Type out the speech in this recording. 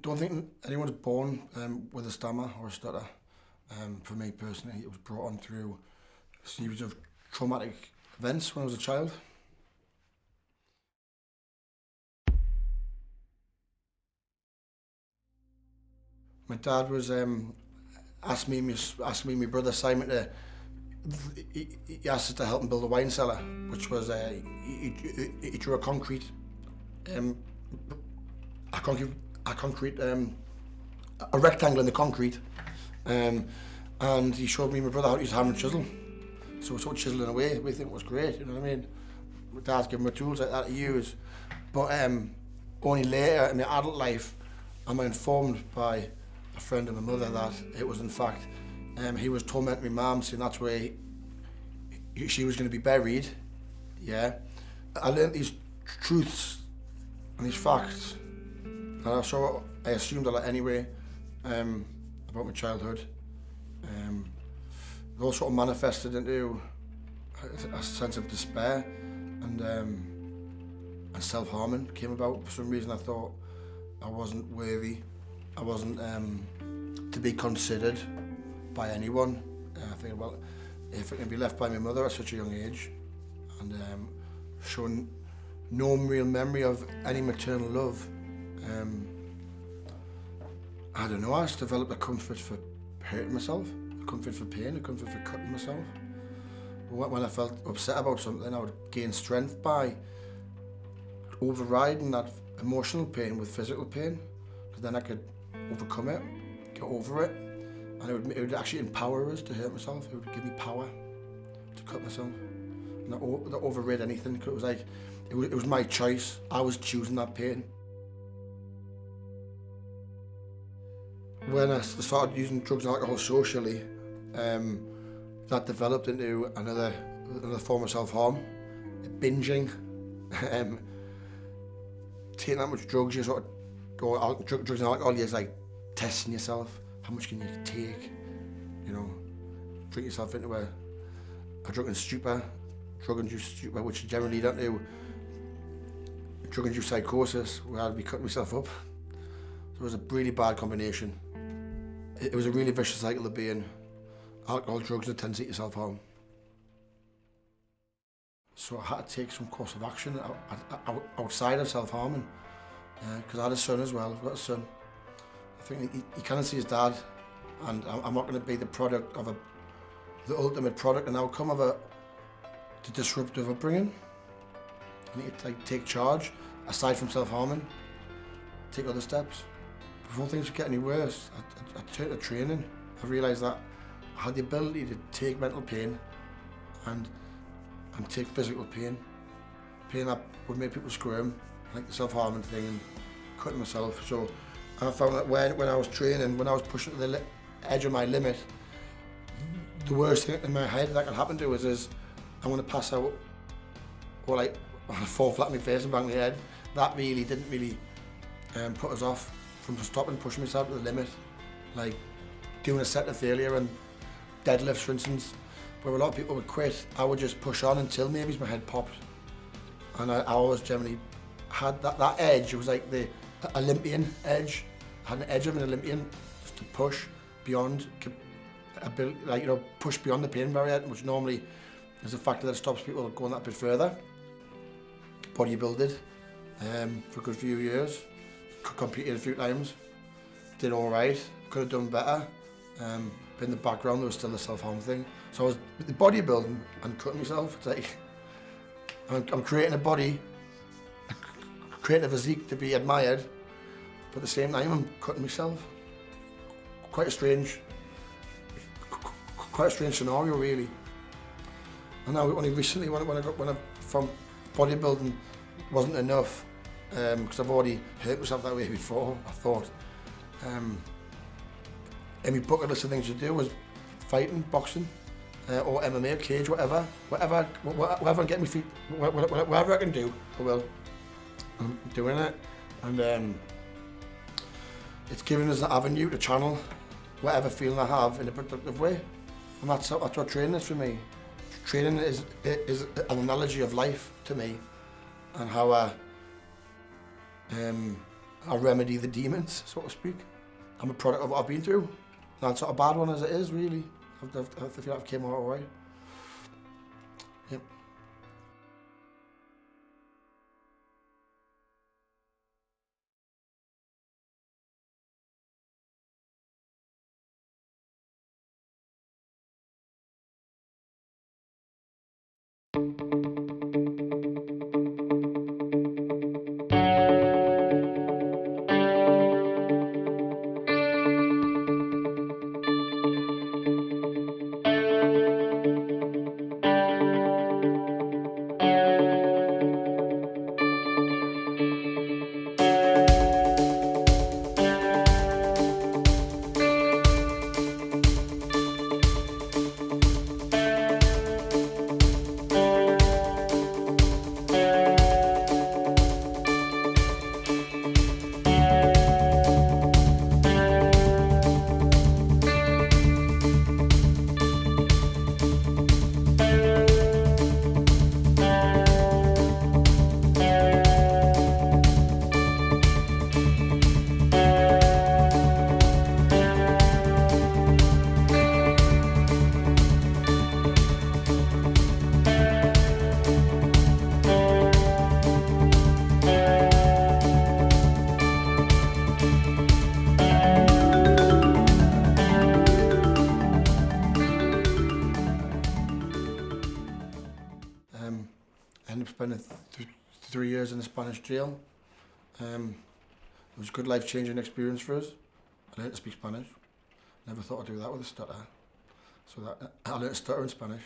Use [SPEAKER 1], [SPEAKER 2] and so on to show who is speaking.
[SPEAKER 1] don't think anyone's born with a stammer or a stutter. For me personally, it was brought on through a series of traumatic events when I was a child. My dad was asked me and my brother Simon to. He asked us to help him build a wine cellar, which was he drew a concrete rectangle in the concrete, and he showed me and my brother how to use a hammer and chisel. So we started chiseling away. We think it was great, you know what I mean? My dad's given me tools like that to use, but only later in my adult life am I informed by a friend of my mother that it was in fact he was tormenting my mum, saying that's where she was going to be buried. Yeah, I learnt these truths and these facts, and I assumed a lot anyway about my childhood. It all sort of manifested into a sense of despair and self-harming came about. For some reason I thought I wasn't worthy, I wasn't to be considered by anyone. I think, well, if it can be left by my mother at such a young age and showing no real memory of any maternal love, I don't know, I just developed a comfort for hurting myself, a comfort for pain, a comfort for cutting myself. When I felt upset about something, I would gain strength by overriding that emotional pain with physical pain, because then I could overcome it, get over it, and it would actually empower us to hurt myself. It would give me power to cut myself. And that overrid anything, because it was like, it was my choice. I was choosing that pain. When I started using drugs and alcohol socially, that developed into another form of self-harm, binging. Taking that much drugs, you sort of go drugs and alcohol, you're like testing yourself. How much can you take? You know, drink yourself into a drunken stupor, drug-induced stupor, which generally lead into drug-induced psychosis, where I'd be cutting myself up. So it was a really bad combination. It was a really vicious cycle of being alcohol, drugs, and a tendency to self-harm. So I had to take some course of action outside of self-harming, because I had a son as well. I've got a son. I think he can't see his dad, and I'm not going to be the product of the ultimate product and outcome of the disruptive upbringing. I need to take charge, aside from self-harming, take other steps. Before things get any worse, I turned to training. I realised that I had the ability to take mental pain and take physical pain that would make people squirm, like the self-harming thing and cutting myself. So I found that when I was training, when I was pushing to the edge of my limit, the worst thing in my head that could happen to us is I'm going to pass out, or like fall flat on my face and bang my head. That really didn't put us off from stopping pushing myself to the limit, like doing a set of failure and deadlifts, for instance, where a lot of people would quit. I would just push on until maybe my head popped, and I always generally had that edge. It was like the Olympian edge. I had an edge of an Olympian, just to push beyond, like, you know, push beyond the pain barrier, which normally is a factor that stops people going that bit further. Bodybuilded for a good few years. Competed a few times, did all right, could have done better, but in the background there was still the self-harm thing. So I was bodybuilding and cutting myself. It's like, I'm creating a body, creating a physique to be admired, but at the same time I'm cutting myself. Quite a strange scenario, really. And now only recently, when I from bodybuilding wasn't enough, because I've already hurt myself that way before. I thought any bucket list of things to do was fighting, boxing, or MMA, cage, whatever can get me feet, whatever I can do, I will. I'm doing it, and it's giving us an avenue to channel whatever feeling I have in a productive way, and that's what training is for me. Training is an analogy of life to me, and how I remedy the demons, so to speak. I'm a product of what I've been through. That's not a bad one as it is, really. I feel I've came out all right. Yep. I ended up spending 3 years in the Spanish jail. It was a good life-changing experience for us. I learned to speak Spanish. Never thought I'd do that with a stutter. So I learned to stutter in Spanish.